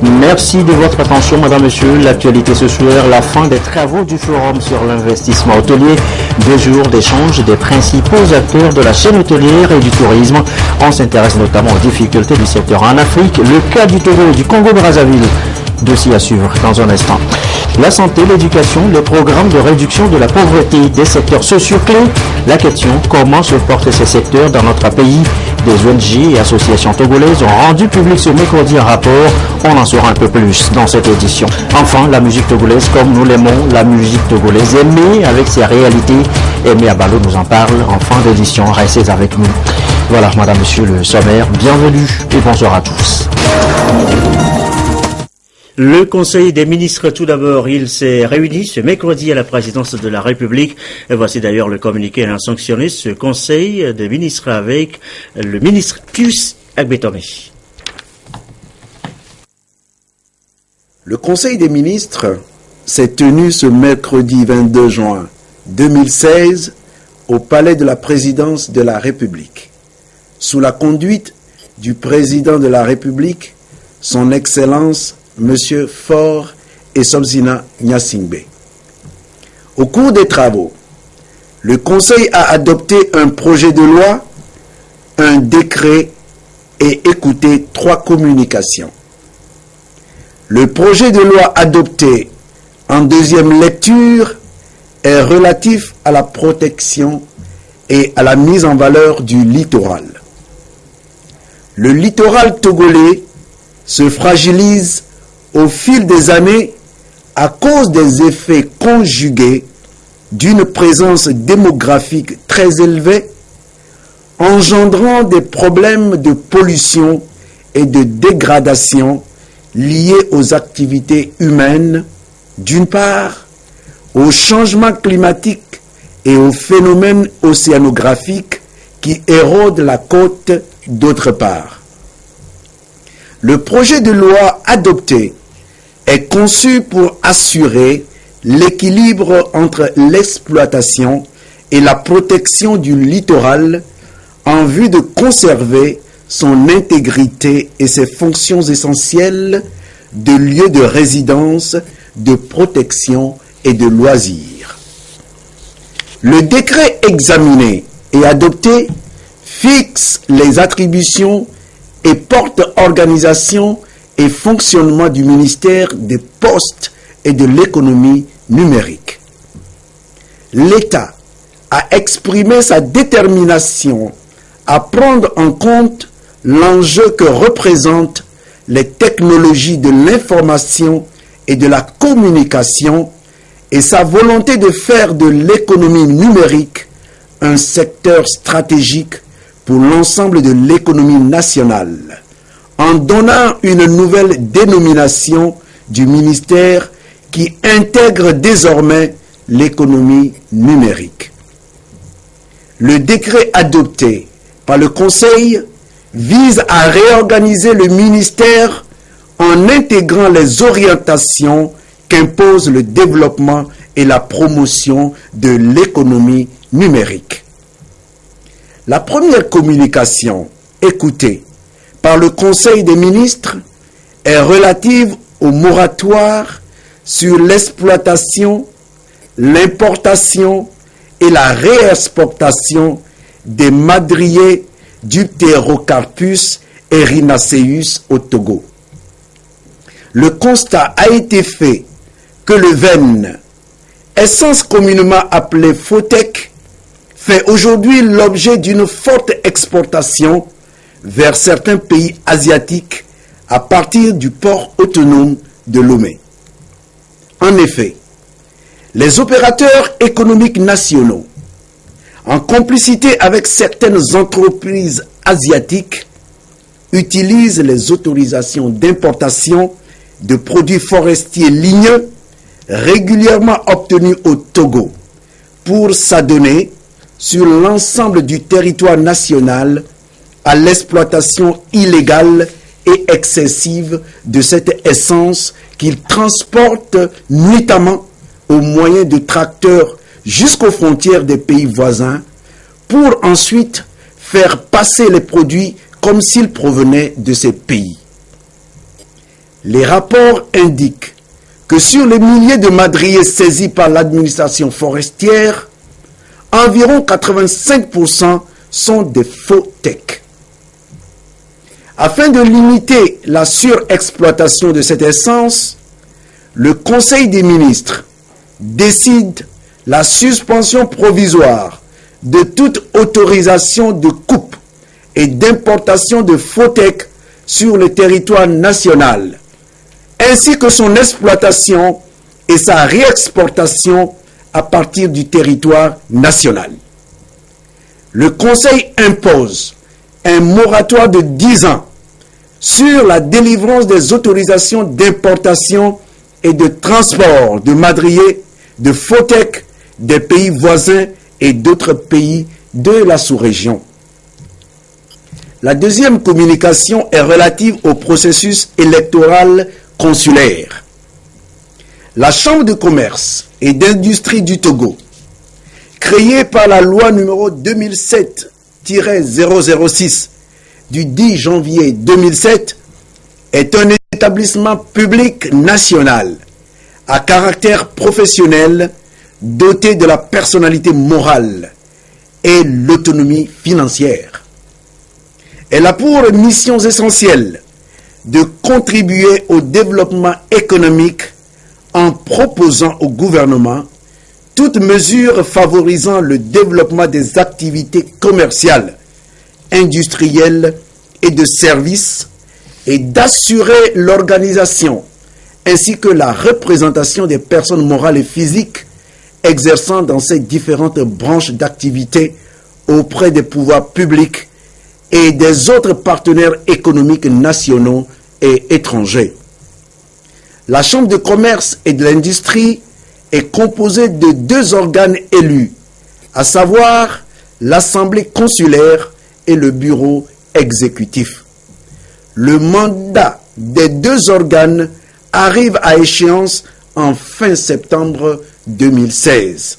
Merci de votre attention, madame, monsieur. L'actualité ce soir, la fin des travaux du forum sur l'investissement hôtelier. 2 jours d'échange des principaux acteurs de la chaîne hôtelière et du tourisme. On s'intéresse notamment aux difficultés du secteur en Afrique, le cas du Togo et du Congo-Brazzaville. Dossier à suivre dans un instant. La santé, l'éducation, les programmes de réduction de la pauvreté des secteurs sociaux clés. La question, comment se portent ces secteurs dans notre pays? Des ONG et associations togolaises ont rendu public ce mercredi un rapport. On en saura un peu plus dans cette édition. Enfin, la musique togolaise comme nous l'aimons, la musique togolaise aimée avec ses réalités. Aimé Abalo nous en parle en fin d'édition. Restez avec nous. Voilà, madame, monsieur, le sommaire. Bienvenue et bonsoir à tous. Le Conseil des ministres, tout d'abord, il s'est réuni ce mercredi à la présidence de la République. Et voici d'ailleurs le communiqué ayant sanctionné ce Conseil des ministres avec le ministre Pius Agbetome. Le Conseil des ministres s'est tenu ce mercredi 22 juin 2016 au Palais de la Présidence de la République, sous la conduite du Président de la République, son Excellence Monsieur Faure Esomzina Gnassingbé. Au cours des travaux, le Conseil a adopté un projet de loi, un décret et écouté 3 communications. Le projet de loi adopté en deuxième lecture est relatif à la protection et à la mise en valeur du littoral. Le littoral togolais se fragilise au fil des années à cause des effets conjugués d'une présence démographique très élevée, engendrant des problèmes de pollution et de dégradation liés aux activités humaines, d'une part, au changement climatique et aux phénomènes océanographiques qui érodent la côte, d'autre part. Le projet de loi adopté est conçu pour assurer l'équilibre entre l'exploitation et la protection du littoral en vue de conserver son intégrité et ses fonctions essentielles de lieu de résidence, de protection et de loisirs. Le décret examiné et adopté fixe les attributions et porte organisation et fonctionnement du ministère des Postes et de l'économie numérique. L'État a exprimé sa détermination à prendre en compte l'enjeu que représentent les technologies de l'information et de la communication et sa volonté de faire de l'économie numérique un secteur stratégique pour l'ensemble de l'économie nationale, en donnant une nouvelle dénomination du ministère qui intègre désormais l'économie numérique. Le décret adopté par le Conseil vise à réorganiser le ministère en intégrant les orientations qu'impose le développement et la promotion de l'économie numérique. La première communication écoutée par le Conseil des ministres est relative au moratoire sur l'exploitation, l'importation et la réexportation des madriers du Pterocarpus erinaceus au Togo. Le constat a été fait que le vène, essence communément appelée Fotec, fait aujourd'hui l'objet d'une forte exportation vers certains pays asiatiques à partir du port autonome de Lomé. En effet, les opérateurs économiques nationaux, en complicité avec certaines entreprises asiatiques, utilisent les autorisations d'importation de produits forestiers ligneux régulièrement obtenus au Togo pour s'adonner sur l'ensemble du territoire national à l'exploitation illégale et excessive de cette essence qu'ils transportent nuitamment au moyen de tracteurs jusqu'aux frontières des pays voisins pour ensuite faire passer les produits comme s'ils provenaient de ces pays. Les rapports indiquent que sur les milliers de madriers saisis par l'administration forestière, environ 85% sont des faux tecs. Afin de limiter la surexploitation de cette essence, le Conseil des ministres décide la suspension provisoire de toute autorisation de coupe et d'importation de faux tecs sur le territoire national, ainsi que son exploitation et sa réexportation à partir du territoire national. Le Conseil impose un moratoire de 10 ans sur la délivrance des autorisations d'importation et de transport de madriers, de faux tecs des pays voisins et d'autres pays de la sous-région. La deuxième communication est relative au processus électoral consulaire. La Chambre de commerce et d'industrie du Togo, créée par la loi numéro 2007-006 du 10 janvier 2007, est un établissement public national à caractère professionnel doté de la personnalité morale et l'autonomie financière. Elle a pour missions essentielles de contribuer au développement économique en proposant au gouvernement toute mesure favorisant le développement des activités commerciales, industrielles et de services et d'assurer l'organisation ainsi que la représentation des personnes morales et physiques exerçant dans ces différentes branches d'activité auprès des pouvoirs publics et des autres partenaires économiques nationaux et étrangers. La Chambre de commerce et de l'industrie est composée de 2 organes élus, à savoir l'Assemblée consulaire et le bureau exécutif. Le mandat des 2 organes arrive à échéance en fin septembre 2016.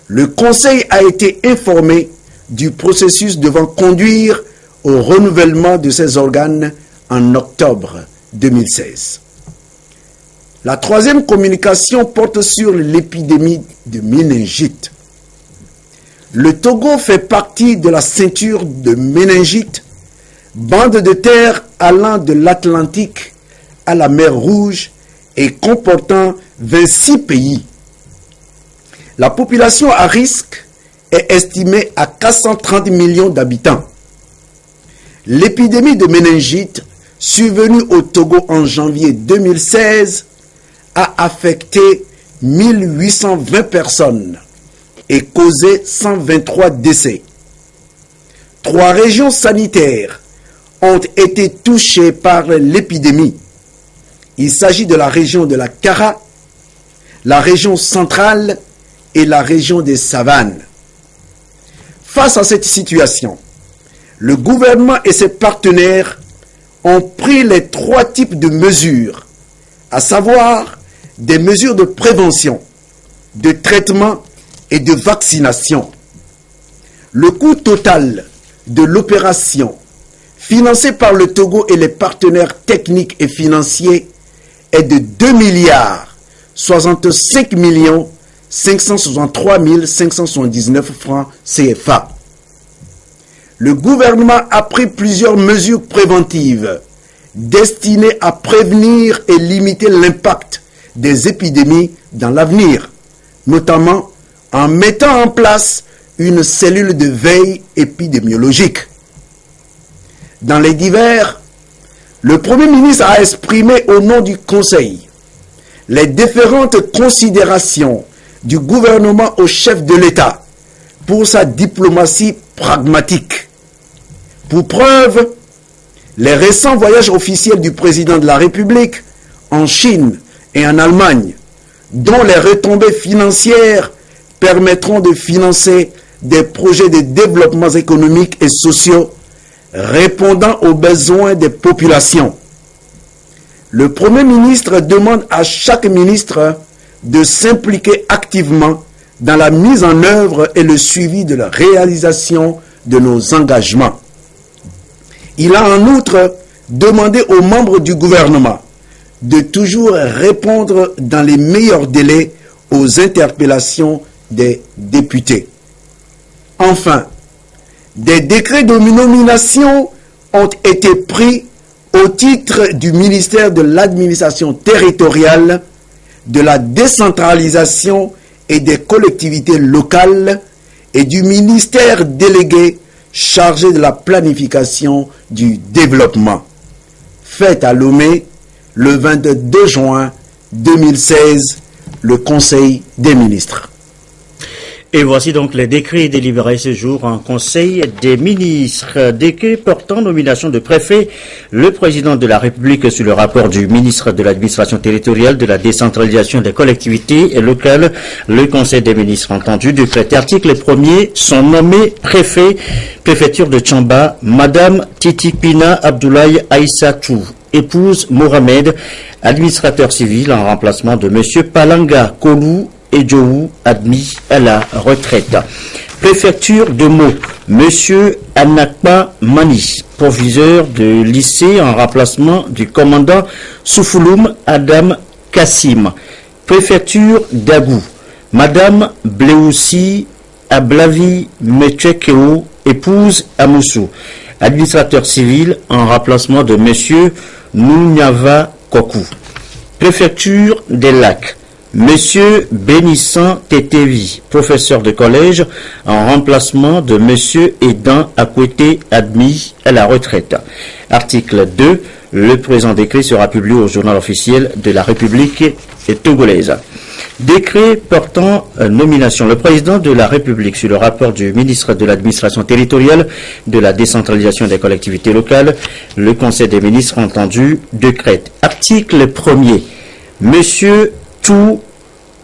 Le Conseil a été informé du processus devant conduire au renouvellement de ces organes en octobre 2016. La troisième communication porte sur l'épidémie de méningite. Le Togo fait partie de la ceinture de méningite, bande de terre allant de l'Atlantique à la mer Rouge et comportant 26 pays. La population à risque est estimée à 430 millions d'habitants. L'épidémie de méningite, survenue au Togo en janvier 2016, a affecté 1820 personnes et causé 123 décès. 3 régions sanitaires ont été touchées par l'épidémie. Il s'agit de la région de la Kara, la région centrale et la région des Savanes. Face à cette situation, le gouvernement et ses partenaires ont pris les 3 types de mesures, à savoir des mesures de prévention, de traitement et de vaccination. Le coût total de l'opération, financée par le Togo et les partenaires techniques et financiers, est de 2 milliards 65 millions 563 579 francs CFA. Le gouvernement a pris plusieurs mesures préventives destinées à prévenir et limiter l'impact des épidémies dans l'avenir, notamment en mettant en place une cellule de veille épidémiologique. Dans les divers, le Premier ministre a exprimé au nom du Conseil les différentes considérations du gouvernement au chef de l'État pour sa diplomatie pragmatique. Pour preuve, les récents voyages officiels du président de la République en Chine et en Allemagne, dont les retombées financières permettront de financer des projets de développement économique et sociaux répondant aux besoins des populations. Le Premier ministre demande à chaque ministre de s'impliquer activement dans la mise en œuvre et le suivi de la réalisation de nos engagements. Il a en outre demandé aux membres du gouvernement de toujours répondre dans les meilleurs délais aux interpellations des députés. Enfin, des décrets de nomination ont été pris au titre du ministère de l'administration territoriale, de la décentralisation et des collectivités locales et du ministère délégué chargé de la planification du développement. Fait à Lomé le 22 juin 2016, le Conseil des ministres. Et voici donc les décrets délibérés ce jour en Conseil des ministres. Décret portant nomination de préfet, le président de la République sur le rapport du ministre de l'administration territoriale, de la décentralisation des collectivités locales, le Conseil des ministres entendu décréter article 1er sont nommés préfet, préfecture de Tchamba, Madame Titikpina Abdoulaye Aïssatou, épouse Mohamed, administrateur civil en remplacement de Monsieur Palanga Kolou et Djou, admis à la retraite. Préfecture de Meaux, Monsieur Anakpa Mani, proviseur de lycée en remplacement du commandant Soufouloum Adam Kassim. Préfecture d'Agou, Madame Bleoussi Ablavi Metchekeo, épouse Amoussou, administrateur civil en remplacement de Monsieur Nounyava Kokou. Préfecture des Lacs, Monsieur Bénissant Tetevi, professeur de collège, en remplacement de Monsieur Edan Akwete, admis à la retraite. Article 2. Le présent décret sera publié au journal officiel de la République togolaise. Décret portant nomination. Le président de la République, sur le rapport du ministre de l'administration territoriale, de la décentralisation des collectivités locales, le Conseil des ministres entendu décrète. Article 1er. Monsieur Tou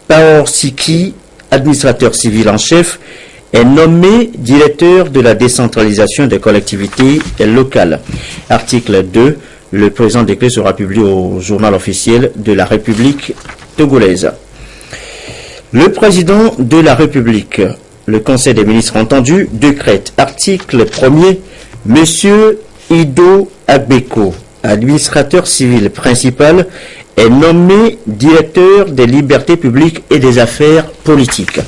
Paorsiki, administrateur civil en chef, est nommé directeur de la décentralisation des collectivités locales. Article 2. Le présent décret sera publié au journal officiel de la République togolaise. Le président de la République, le Conseil des ministres entendu, décrète. Article 1er. Monsieur Ido Agbeko, administrateur civil principal, est nommé directeur des libertés publiques et des affaires politiques.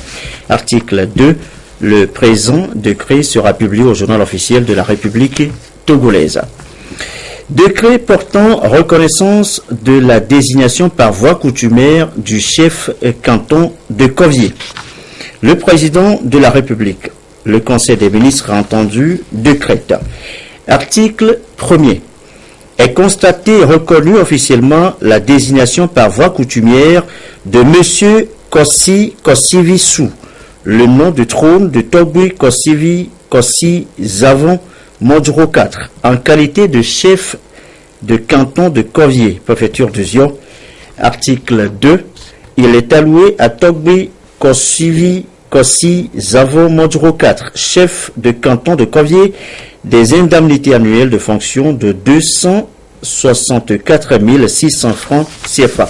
Article 2. Le présent décret sera publié au journal officiel de la République togolaise. Décret portant reconnaissance de la désignation par voie coutumière du chef canton de Covier. Le président de la République, le Conseil des ministres a entendu décrète. Article 1er. Est constaté et reconnu officiellement la désignation par voie coutumière de M. Kossi Kossivissou, le nom de trône de Togui Kossivi Kossi Zavon Modro 4, en qualité de chef de canton de Covier, préfecture de Zion. Article 2. Il est alloué à Togui Kossivi Kossi Zavon Modro 4, chef de canton de Covier, des indemnités annuelles de fonction de 264 600 francs CFA.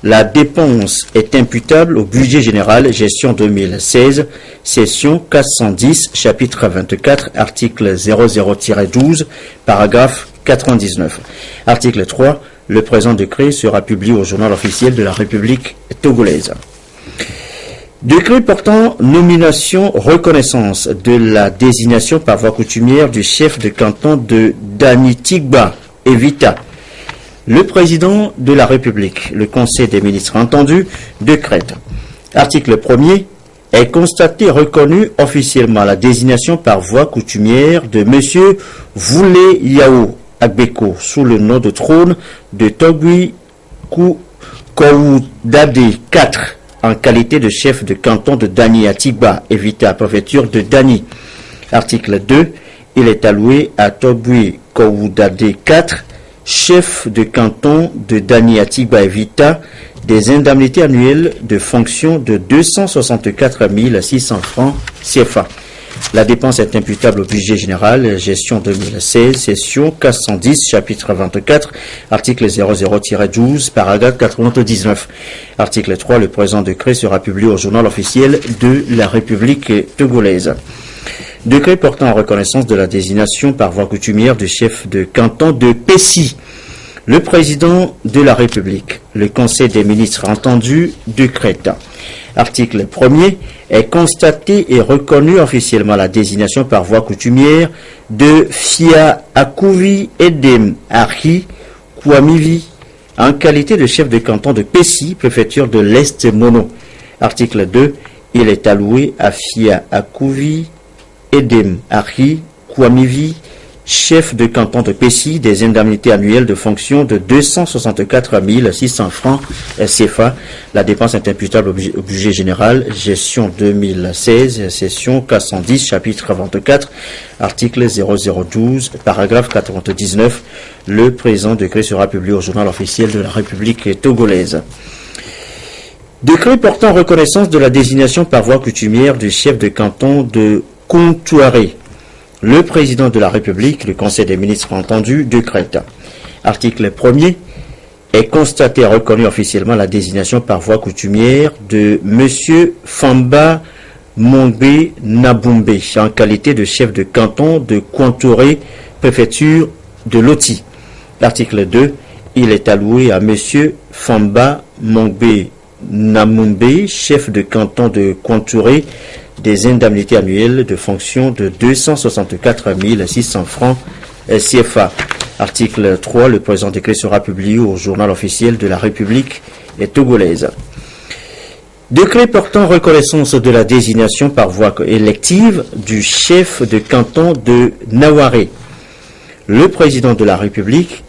La dépense est imputable au budget général gestion 2016, session 410, chapitre 24, article 00-12, paragraphe 99. Article 3. Le présent décret sera publié au journal officiel de la République togolaise. Décret portant nomination, reconnaissance de la désignation par voie coutumière du chef de canton de Danitigba, Evita. Le président de la République, le Conseil des ministres entendu, décrète. Article 1er. Est constaté et reconnu officiellement la désignation par voie coutumière de M. Voulé Yao Agbeko sous le nom de trône de Togui Koudade 4 en qualité de chef de canton de Dani Atiba, Evita, préfecture de Dani. Article 2. Il est alloué à Togui Koudade 4, chef de canton de Dani Atiba, Evita, des indemnités annuelles de fonction de 264 600 francs CFA. La dépense est imputable au budget général, gestion 2016, session 410, chapitre 24, article 00-12, paragraphe 99. Article 3. Le présent décret sera publié au journal officiel de la République togolaise. Décret portant en reconnaissance de la désignation par voie coutumière du chef de canton de Pessi. Le président de la République, le Conseil des ministres entendu, décrète. Article 1er, est constaté et reconnu officiellement la désignation par voie coutumière de Fia Akouvi Edem Arhi Kouamivi en qualité de chef de canton de Pessi, préfecture de l'Est Mono. Article 2, il est alloué à Fia Akouvi Edem Arhi Kouamivi, chef de canton de Pessi, des indemnités annuelles de fonction de 264 600 francs CFA. La dépense est imputable au budget général, gestion 2016, session 410, chapitre 24, article 0012, paragraphe 99. Le présent décret sera publié au journal officiel de la République togolaise. Décret portant reconnaissance de la désignation par voie coutumière du chef de canton de Kontouaré. Le président de la République, le Conseil des ministres entendu, décrète. Article 1er, est constaté et reconnu officiellement la désignation par voie coutumière de M. Famba Mongbe Nabumbe en qualité de chef de canton de Kontouaré, préfecture de Loti. Article 2, il est alloué à M. Famba Mongbe Namumbe, chef de canton de Kontouaré, des indemnités annuelles de fonction de 264 600 francs CFA. Article 3, le présent décret sera publié au journal officiel de la République togolaise. Décret portant reconnaissance de la désignation par voie élective du chef de canton de Nawaré. Le président de la République,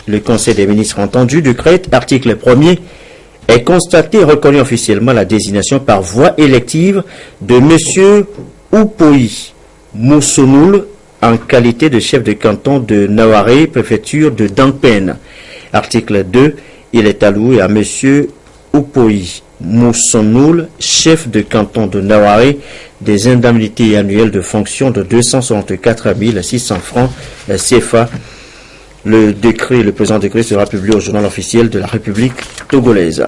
le Conseil des ministres entendu, décrète, article 1er, est constaté et reconnu officiellement la désignation par voie élective de M. Upoi Moussonoul en qualité de chef de canton de Nawaré, préfecture de Dampen. Article 2, il est alloué à M. Upoi Moussonoul, chef de canton de Nawaré, des indemnités annuelles de fonction de 264 600 francs CFA. Le présent décret sera publié au journal officiel de la République togolaise.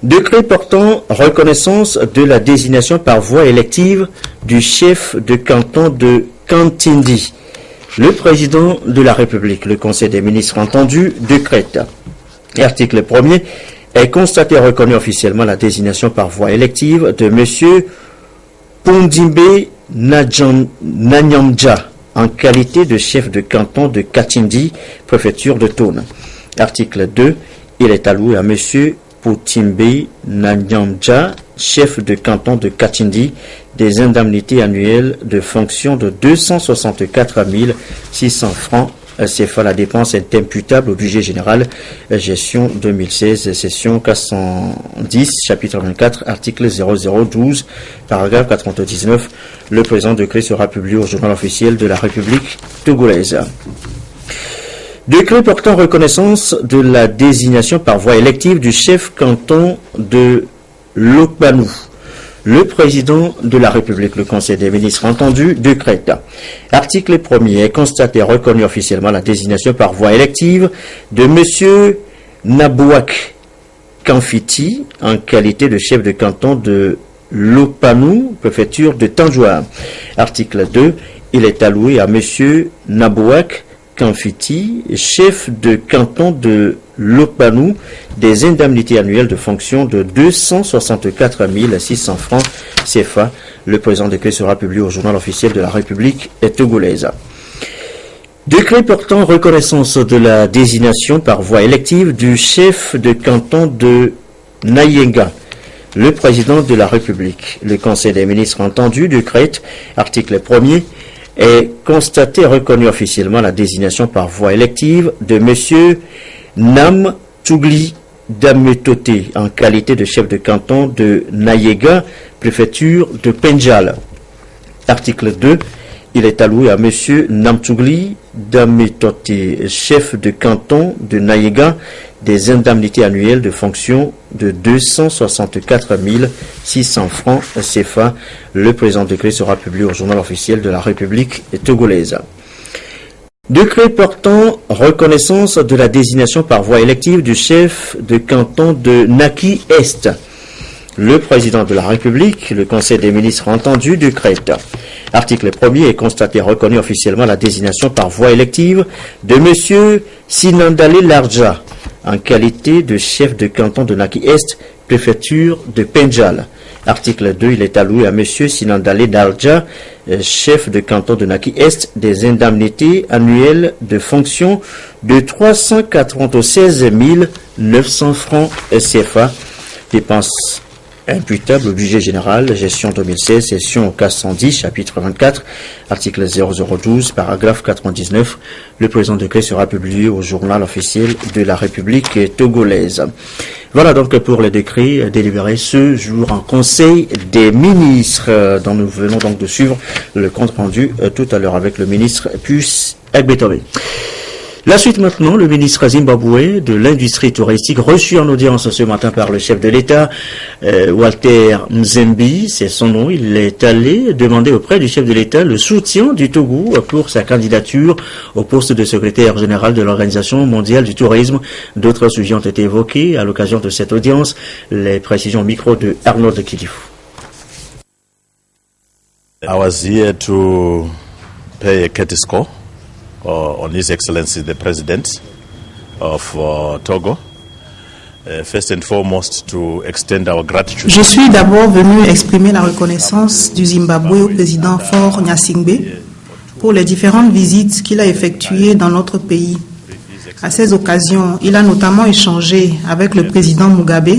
Décret portant reconnaissance de la désignation par voie élective du chef de canton de Kantindi. Le président de la République, le Conseil des ministres entendu, décrète. Article 1er, est constaté et reconnu officiellement la désignation par voie élective de M. Pondimbe Nanyamja en qualité de chef de canton de Katindi, préfecture de Tone. Article 2, il est alloué à M. Poutimbe Nanyamja, chef de canton de Katindi, des indemnités annuelles de fonction de 264 600 francs CFA. La dépense est imputable au budget général, gestion 2016, session 410, chapitre 24, article 0012, paragraphe 99. Le présent décret sera publié au journal officiel de la République togolaise. Décret portant reconnaissance de la désignation par voie élective du chef canton de Lokbanou. Le président de la République, le Conseil des ministres entendu, décrète. Article 1er, est constaté et reconnu officiellement la désignation par voie élective de M. Nabouak Kamfiti en qualité de chef de canton de Lopanou, préfecture de Tanjoua. Article 2, il est alloué à M. Nabouak Kamfiti, chef de canton de Lopanou, des indemnités annuelles de fonction de 264 600 francs CFA. Le présent décret sera publié au journal officiel de la République togolaise. Décret portant reconnaissance de la désignation par voie élective du chef de canton de Nayenga. Le président de la République, le Conseil des ministres entendu, décrète, article 1er, est constaté et reconnu officiellement la désignation par voie élective de M. Nam Tougli Dametote en qualité de chef de canton de Nayega, préfecture de Penjal. Article 2, il est alloué à M. Namtougli Dametote, chef de canton de Nayega, des indemnités annuelles de fonction de 264 600 francs CFA. Le présent décret sera publié au journal officiel de la République togolaise. Décret portant reconnaissance de la désignation par voie élective du chef de canton de Naki Est. Le président de la République, le Conseil des ministres entendu, décrète. Article 1er, est constaté reconnu officiellement la désignation par voie élective de M. Sinandale Larja en qualité de chef de canton de Naki-Est, préfecture de Pendjal. Article 2, il est alloué à M. Sinandale Larja, chef de canton de Naki-Est, des indemnités annuelles de fonction de 396 900 francs CFA, dépenses imputable au budget général, gestion 2016, session 410, chapitre 24, article 0012, paragraphe 99. Le présent décret sera publié au journal officiel de la République togolaise. Voilà donc pour les décrets délibérés ce jour en Conseil des ministres, dont nous venons donc de suivre le compte rendu tout à l'heure avec le ministre Pius Egbetobe. La suite maintenant, le ministre zimbabwe de l'industrie touristique reçu en audience ce matin par le chef de l'État, Walter Nzembi, c'est son nom. Il est allé demander auprès du chef de l'État le soutien du Togo pour sa candidature au poste de secrétaire général de l'Organisation mondiale du tourisme. D'autres sujets ont été évoqués à l'occasion de cette audience. Les précisions au micro de Arnold Kilifou. I was here to pay a courtesy call on His Excellency the President of Togo. First and foremost, to extend our gratitude. Je suis d'abord venu exprimer la reconnaissance du Zimbabwe au président Faure Gnassingbé pour les différentes visites qu'il a effectuées dans notre pays. À ces occasions, il a notamment échangé avec le président Mugabe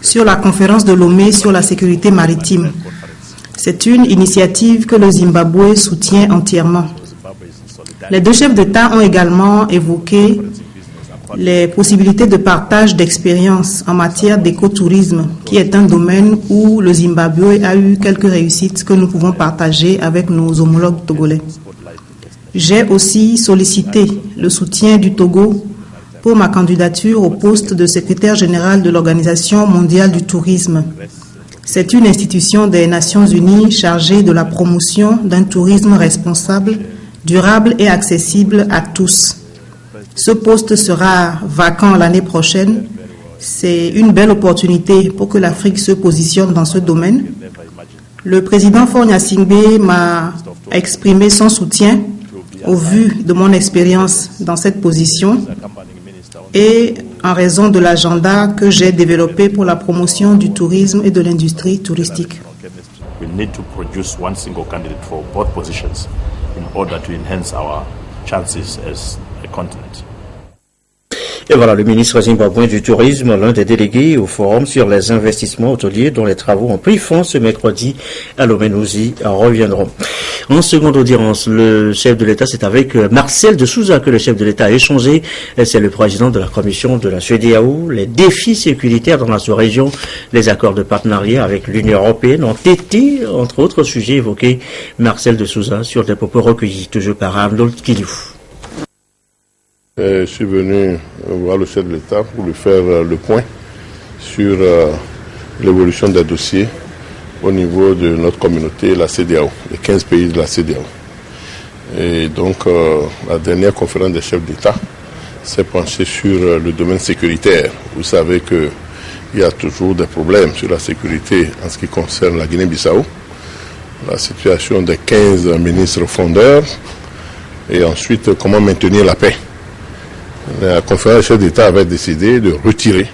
sur la conférence de Lomé sur la sécurité maritime. C'est une initiative que le Zimbabwe soutient entièrement. Les deux chefs d'État ont également évoqué les possibilités de partage d'expériences en matière d'écotourisme, qui est un domaine où le Zimbabwe a eu quelques réussites que nous pouvons partager avec nos homologues togolais. J'ai aussi sollicité le soutien du Togo pour ma candidature au poste de secrétaire général de l'Organisation mondiale du tourisme. C'est une institution des Nations unies chargée de la promotion d'un tourisme responsable, durable et accessible à tous. Ce poste sera vacant l'année prochaine. C'est une belle opportunité pour que l'Afrique se positionne dans ce domaine. Le président Faure Gnassingbé m'a exprimé son soutien au vu de mon expérience dans cette position et en raison de l'agenda que j'ai développé pour la promotion du tourisme et de l'industrie touristique. We need to produce one single candidate for both positions in order to enhance our chances as a continent. Et voilà, le ministre zimbabwéen du Tourisme, l'un des délégués au forum sur les investissements hôteliers dont les travaux ont pris fin ce mercredi à Lomé. Nous y reviendrons. En seconde audience, le chef de l'État, c'est avec Marcel de Souza que le chef de l'État a échangé. C'est le président de la commission de la CEDEAO. Les défis sécuritaires dans la sous-région, les accords de partenariat avec l'Union européenne ont été, entre autres sujets évoqués, Marcel de Souza sur des propos recueillis, toujours par Arnold Kilifou. Je suis venu voir le chef de l'État pour lui faire le point sur l'évolution des dossiers au niveau de notre communauté, la CEDEAO, les 15 pays de la CEDEAO. Et donc, la dernière conférence des chefs d'État s'est penchée sur le domaine sécuritaire. Vous savez qu'il y a toujours des problèmes sur la sécurité en ce qui concerne la Guinée-Bissau, la situation des 15 ministres fondeurs et ensuite comment maintenir la paix. La conférence des chefs d'État avait décidé de retirer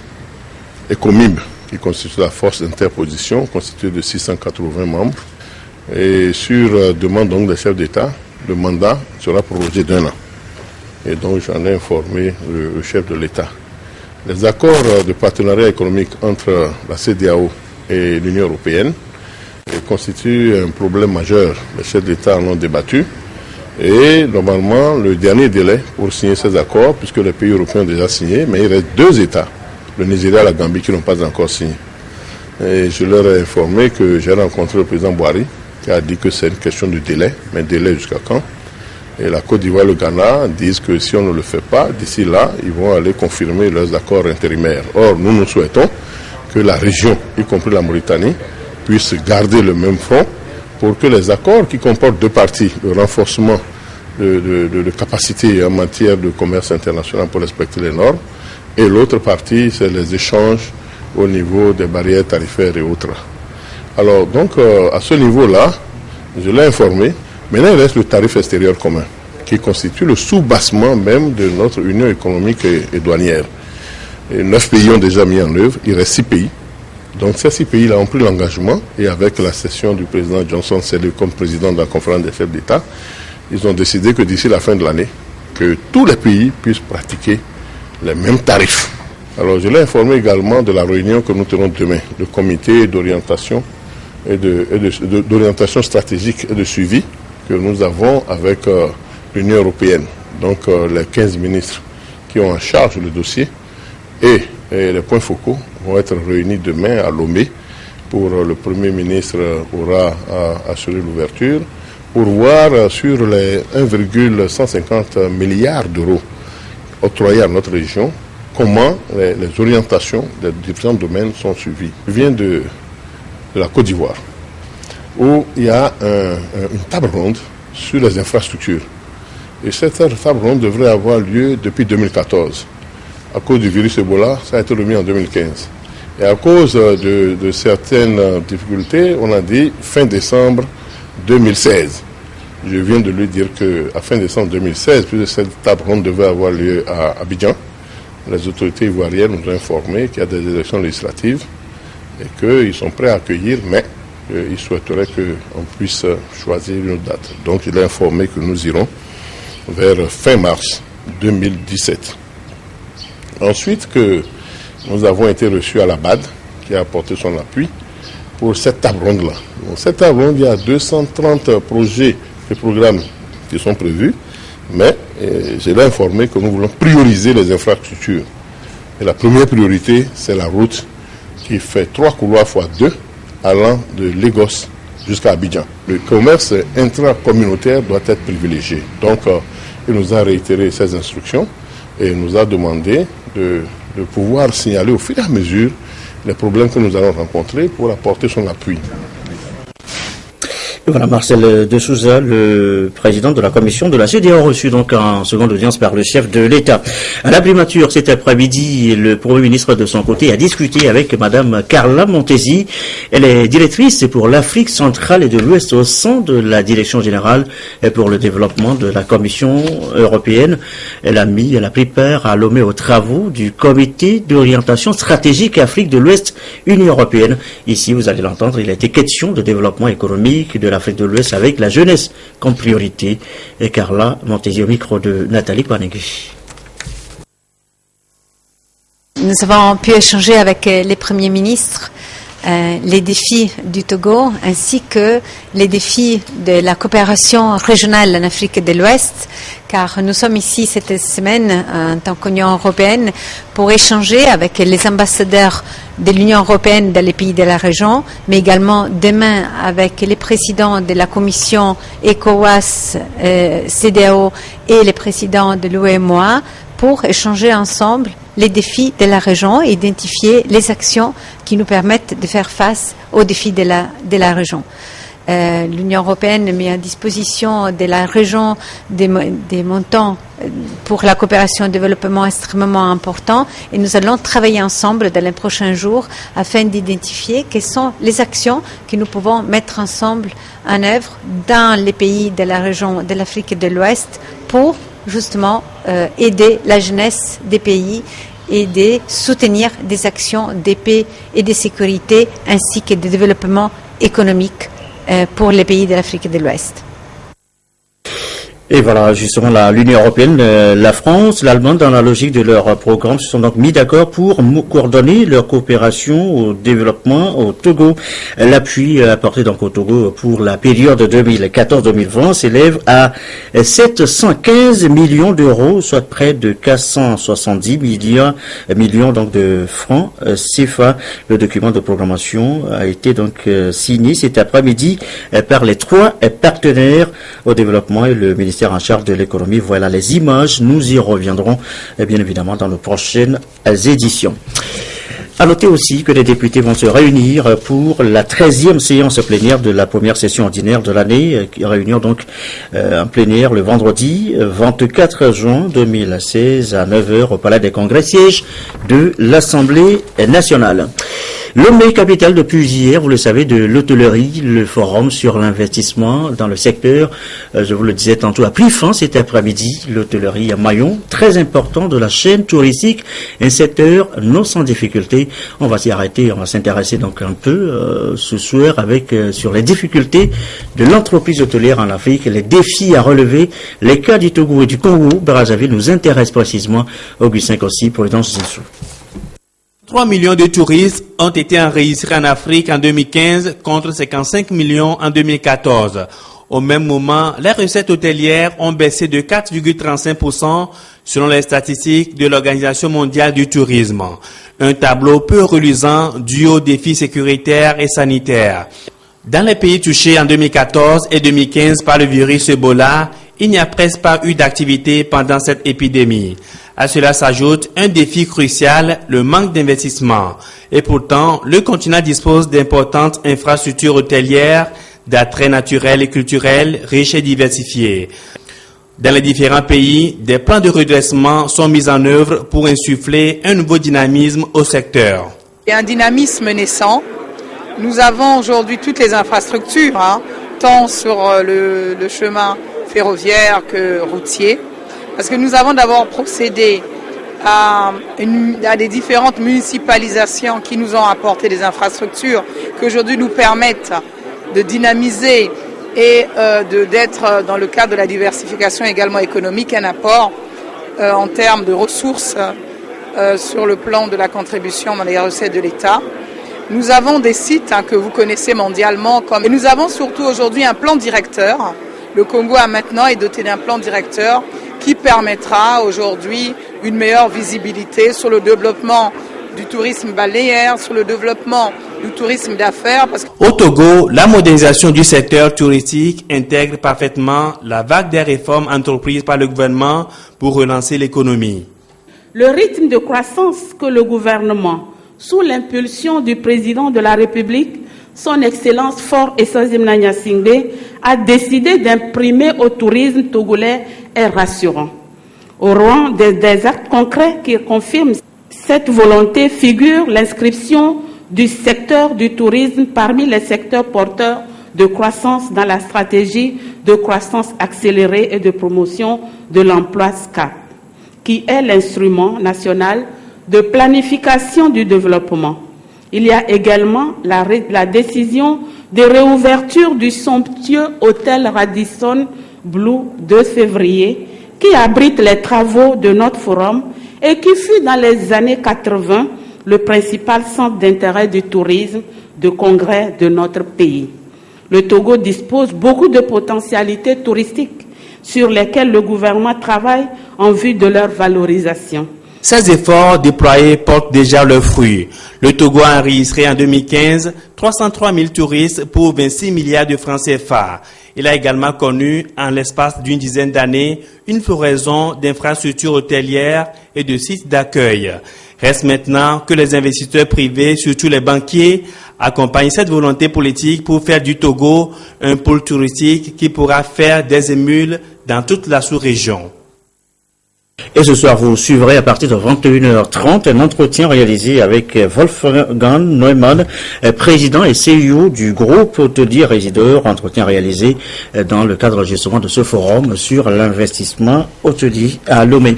ECOMIB, qui constitue la force d'interposition, constituée de 680 membres. Et sur demande donc des chefs d'État, le mandat sera prorogé d'1 an. Et donc j'en ai informé le chef de l'État. Les accords de partenariat économique entre la CEDEAO et l'Union européenne constituent un problème majeur. Les chefs d'État en ont débattu. Et normalement, le dernier délai pour signer ces accords, puisque les pays européens ont déjà signé, mais il reste 2 États, le Nigeria et la Gambie, qui n'ont pas encore signé. Et je leur ai informé que j'ai rencontré le président Buhari, qui a dit que c'est une question de délai, mais délai jusqu'à quand? Et la Côte d'Ivoire et le Ghana disent que si on ne le fait pas, d'ici là, ils vont aller confirmer leurs accords intérimaires. Or, nous souhaitons que la région, y compris la Mauritanie, puisse garder le même front, pour que les accords qui comportent 2 parties, le renforcement de capacité en matière de commerce international pour respecter les normes, et l'autre partie, c'est les échanges au niveau des barrières tarifaires et autres. Alors, donc, à ce niveau-là, Je l'ai informé. Maintenant, il reste le tarif extérieur commun, qui constitue le sous-bassement même de notre union économique et douanière. Et 9 pays ont déjà mis en œuvre, il reste 6 pays. Donc ces 6 pays-là ont pris l'engagement, et avec la cession du président Johnson Sirleaf comme président de la conférence des chefs d'État, ils ont décidé que d'ici la fin de l'année, que tous les pays puissent pratiquer les mêmes tarifs. Alors je l'ai informé également de la réunion que nous tenons demain, le comité d'orientation d'orientation stratégique et de suivi que nous avons avec l'Union européenne. Donc les 15 ministres qui ont en charge le dossier et les points focaux vont être réunis demain à Lomé pour le Premier ministre aura assuré l'ouverture pour voir sur les 1,150 milliards d'euros octroyés à notre région comment les orientations des différents domaines sont suivies. Je viens de la Côte d'Ivoire où il y a une table ronde sur les infrastructures. Et cette table ronde devrait avoir lieu depuis 2014. À cause du virus Ebola, ça a été remis en 2015. Et à cause de certaines difficultés, on a dit fin décembre 2016. Je viens de lui dire qu'à fin décembre 2016, puisque cette table ronde devait avoir lieu à Abidjan, les autorités ivoiriennes nous ont informé qu'il y a des élections législatives et qu'ils sont prêts à accueillir, mais ils souhaiteraient qu'on puisse choisir une autre date. Donc il a informé que nous irons vers fin mars 2017. Ensuite, que nous avons été reçus à la BAD, qui a apporté son appui pour cette table ronde-là. Dans cette table ronde, il y a 230 projets et programmes qui sont prévus, mais je l'ai informé que nous voulons prioriser les infrastructures. Et la première priorité, c'est la route qui fait 3 couloirs x2 allant de Lagos jusqu'à Abidjan. Le commerce intracommunautaire doit être privilégié. Donc, il nous a réitéré ses instructions et nous a demandé de pouvoir signaler au fur et à mesure les problèmes que nous allons rencontrer pour apporter son appui. Et voilà, Marcel de Souza, le président de la commission de la CEDEAO, reçu donc en seconde audience par le chef de l'État. À la primature, cet après-midi, le Premier ministre de son côté a discuté avec Madame Carla Montesi. Elle est directrice pour l'Afrique centrale et de l'Ouest au sein de la Direction générale pour le développement de la Commission européenne. Elle a pris part à Lomé aux travaux du comité d'orientation stratégique Afrique de l'Ouest, Union européenne. Ici, vous allez l'entendre, il a été question de développement économique de l'Afrique de l'Ouest avec la jeunesse comme priorité. Et Carla Montesi au micro de Nathalie Panegui. Nous avons pu échanger avec les premiers ministres les défis du Togo ainsi que les défis de la coopération régionale en Afrique de l'Ouest, car nous sommes ici cette semaine en tant qu'Union européenne pour échanger avec les ambassadeurs de l'Union européenne dans les pays de la région, mais également demain avec les présidents de la commission ECOWAS, CEDEAO et les présidents de l'UEMOA pour échanger ensemble les défis de la région et identifier les actions qui nous permettent de faire face aux défis de la région. L'Union européenne met à disposition de la région des montants pour la coopération et le développement extrêmement importants et nous allons travailler ensemble dans les prochains jours afin d'identifier quelles sont les actions que nous pouvons mettre ensemble en œuvre dans les pays de la région de l'Afrique de l'Ouest pour justement aider la jeunesse des pays et de soutenir des actions de paix et de sécurité ainsi que de développement économique pour les pays de l'Afrique de l'Ouest. Et voilà, justement, l'Union européenne, la France, l'Allemagne, dans la logique de leur programme, se sont donc mis d'accord pour coordonner leur coopération au développement au Togo. L'appui apporté donc au Togo pour la période 2014-2020 s'élève à 715 millions d'euros, soit près de 470 millions donc de francs CFA. Le document de programmation a été donc signé cet après-midi par les 3 partenaires au développement et le ministère en charge de l'économie. Voilà les images, nous y reviendrons bien évidemment dans nos prochaines éditions. À noter aussi que les députés vont se réunir pour la 13e séance plénière de la première session ordinaire de l'année, réunion donc en plénière le vendredi 24 juin 2016 à 9h au Palais des Congrès, siège de l'Assemblée nationale. Lomé, capitale depuis hier, vous le savez, de l'hôtellerie, le forum sur l'investissement dans le secteur, je vous le disais tantôt, a pris fin cet après-midi. L'hôtellerie à maillon très important de la chaîne touristique, un secteur non sans difficulté. On va s'y arrêter, on va s'intéresser donc un peu ce soir avec sur les difficultés de l'entreprise hôtelière en Afrique, les défis à relever. Les cas du Togo et du Congo, Brazzaville nous intéressent précisément. Augustin Kossi pour les danses Zissou. 3 millions de touristes ont été enregistrés en Afrique en 2015 contre 55 millions en 2014. Au même moment, les recettes hôtelières ont baissé de 4,35% selon les statistiques de l'Organisation mondiale du tourisme. Un tableau peu reluisant dû aux défis sécuritaires et sanitaires. Dans les pays touchés en 2014 et 2015 par le virus Ebola, il n'y a presque pas eu d'activité pendant cette épidémie. À cela s'ajoute un défi crucial, le manque d'investissement. Et pourtant, le continent dispose d'importantes infrastructures hôtelières, d'attraits naturels et culturels riches et diversifiés. Dans les différents pays, des plans de redressement sont mis en œuvre pour insuffler un nouveau dynamisme au secteur. Il y a un dynamisme naissant. Nous avons aujourd'hui toutes les infrastructures, tant sur le chemin ferroviaire que routier. Parce que nous avons d'abord procédé à des différentes municipalisations qui nous ont apporté des infrastructures qui aujourd'hui nous permettent de dynamiser et d'être dans le cadre de la diversification également économique un apport en termes de ressources sur le plan de la contribution dans les recettes de l'État. Nous avons des sites que vous connaissez mondialement et nous avons surtout aujourd'hui un plan directeur. Le Congo est doté d'un plan directeur qui permettra aujourd'hui une meilleure visibilité sur le développement du tourisme balnéaire, sur le développement du tourisme d'affaires. Au Togo, la modernisation du secteur touristique intègre parfaitement la vague des réformes entreprises par le gouvernement pour relancer l'économie. Le rythme de croissance que le gouvernement, sous l'impulsion du président de la République, son Excellence Faure Eswatini Gnassingbé, a décidé d'imprimer au tourisme togolais est rassurant. Au rang des actes concrets qui confirment cette volonté figure l'inscription du secteur du tourisme parmi les secteurs porteurs de croissance dans la stratégie de croissance accélérée et de promotion de l'emploi SCAP, qui est l'instrument national de planification du développement. Il y a également la décision de réouverture du somptueux hôtel Radisson Blu 2 février qui abrite les travaux de notre forum et qui fut dans les années 80 le principal centre d'intérêt du tourisme de congrès de notre pays. Le Togo dispose beaucoup de potentialités touristiques sur lesquelles le gouvernement travaille en vue de leur valorisation. Ces efforts déployés portent déjà leurs fruits. Le Togo a enregistré en 2015 303 000 touristes pour 26 milliards de francs CFA. Il a également connu, en l'espace d'une dizaine d'années, une floraison d'infrastructures hôtelières et de sites d'accueil. Reste maintenant que les investisseurs privés, surtout les banquiers, accompagnent cette volonté politique pour faire du Togo un pôle touristique qui pourra faire des émules dans toute la sous-région. Et ce soir, vous suivrez à partir de 21h30 un entretien réalisé avec Wolfgang Neumann, président et CEO du groupe hôtelier Résideur, entretien réalisé dans le cadre justement de ce forum sur l'investissement hôtelier à Lomé.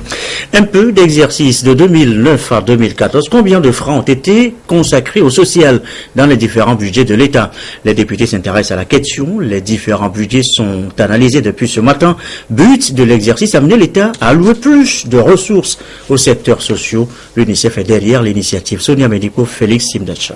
Un peu d'exercice de 2009 à 2014. Combien de francs ont été consacrés au social dans les différents budgets de l'État? Les députés s'intéressent à la question. Les différents budgets sont analysés depuis ce matin. But de l'exercice, amener l'État à allouer plus de ressources aux secteurs sociaux. L'UNICEF est derrière l'initiative. Sonia Medico, Félix Simdacha.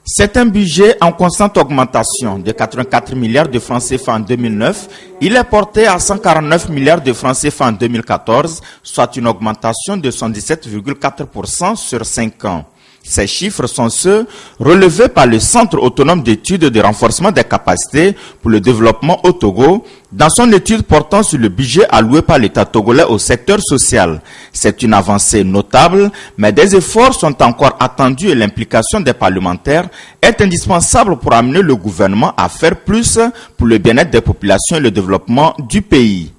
C'est un budget en constante augmentation de 84 milliards de francs CFA en 2009. Il est porté à 149 milliards de francs CFA en 2014, soit une augmentation de 117,4% sur 5 ans. Ces chiffres sont ceux relevés par le Centre autonome d'études de renforcement des capacités pour le développement au Togo dans son étude portant sur le budget alloué par l'État togolais au secteur social. C'est une avancée notable, mais des efforts sont encore attendus et l'implication des parlementaires est indispensable pour amener le gouvernement à faire plus pour le bien-être des populations et le développement du pays.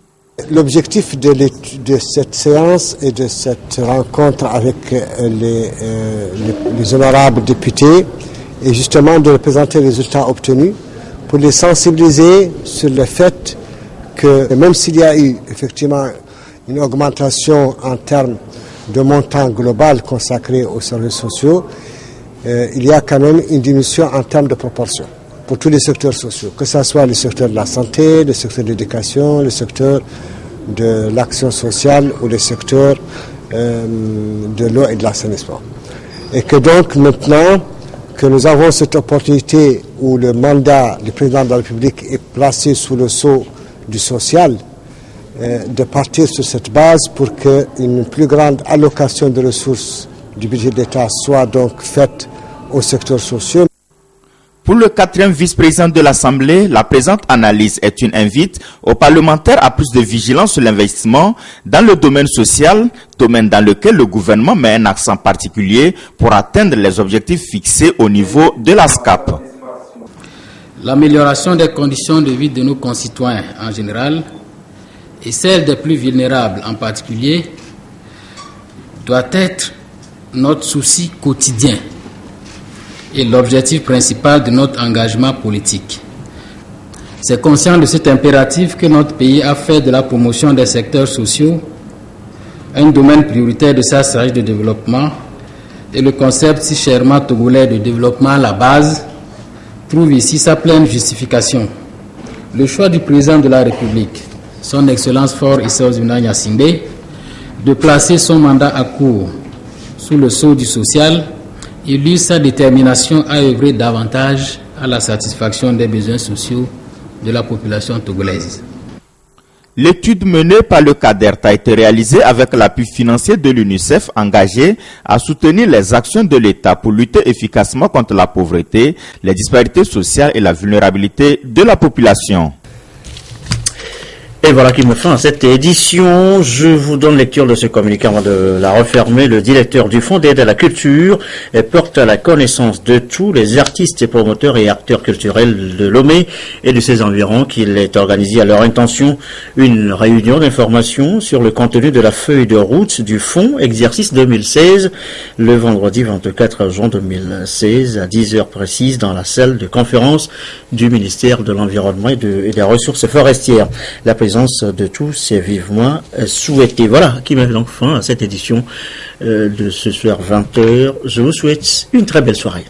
L'objectif de cette séance et de cette rencontre avec les honorables députés est justement de présenter les résultats obtenus pour les sensibiliser sur le fait que même s'il y a eu effectivement une augmentation en termes de montant global consacré aux services sociaux, il y a quand même une diminution en termes de proportion pour tous les secteurs sociaux, que ce soit le secteur de la santé, le secteur de l'éducation, le secteur de l'action sociale ou le secteur de l'eau et de l'assainissement. Et que donc maintenant que nous avons cette opportunité où le mandat du président de la République est placé sous le sceau du social, de partir sur cette base pour qu'une plus grande allocation de ressources du budget de l'État soit donc faite aux secteurs sociaux. Pour le 4e vice-président de l'Assemblée, la présente analyse est une invite aux parlementaires à plus de vigilance sur l'investissement dans le domaine social, domaine dans lequel le gouvernement met un accent particulier pour atteindre les objectifs fixés au niveau de la SCAP. L'amélioration des conditions de vie de nos concitoyens en général et celle des plus vulnérables en particulier doit être notre souci quotidien et l'objectif principal de notre engagement politique. C'est conscient de cet impératif que notre pays a fait de la promotion des secteurs sociaux un domaine prioritaire de sa stratégie de développement et le concept si chèrement togolais de développement à la base trouve ici sa pleine justification. Le choix du président de la République, son Excellence Faure Issaouzou-Nna Gnassingbé, de placer son mandat à court sous le sceau du social illustre sa détermination à œuvrer davantage à la satisfaction des besoins sociaux de la population togolaise. L'étude menée par le CADERT a été réalisée avec l'appui financier de l'UNICEF engagé à soutenir les actions de l'État pour lutter efficacement contre la pauvreté, les disparités sociales et la vulnérabilité de la population. Et voilà qui me fait à cette édition. Je vous donne lecture de ce communiqué avant de la refermer. Le directeur du Fonds d'aide à la culture porte à la connaissance de tous les artistes et promoteurs et acteurs culturels de Lomé et de ses environs qu'il est organisé à leur intention une réunion d'information sur le contenu de la feuille de route du Fonds exercice 2016 le vendredi 24 juin 2016 à 10h précises dans la salle de conférence du ministère de l'Environnement et des Ressources forestières. La présence de tous est vivement souhaitée. Voilà qui met donc fin à cette édition de ce soir 20h. Je vous souhaite une très belle soirée.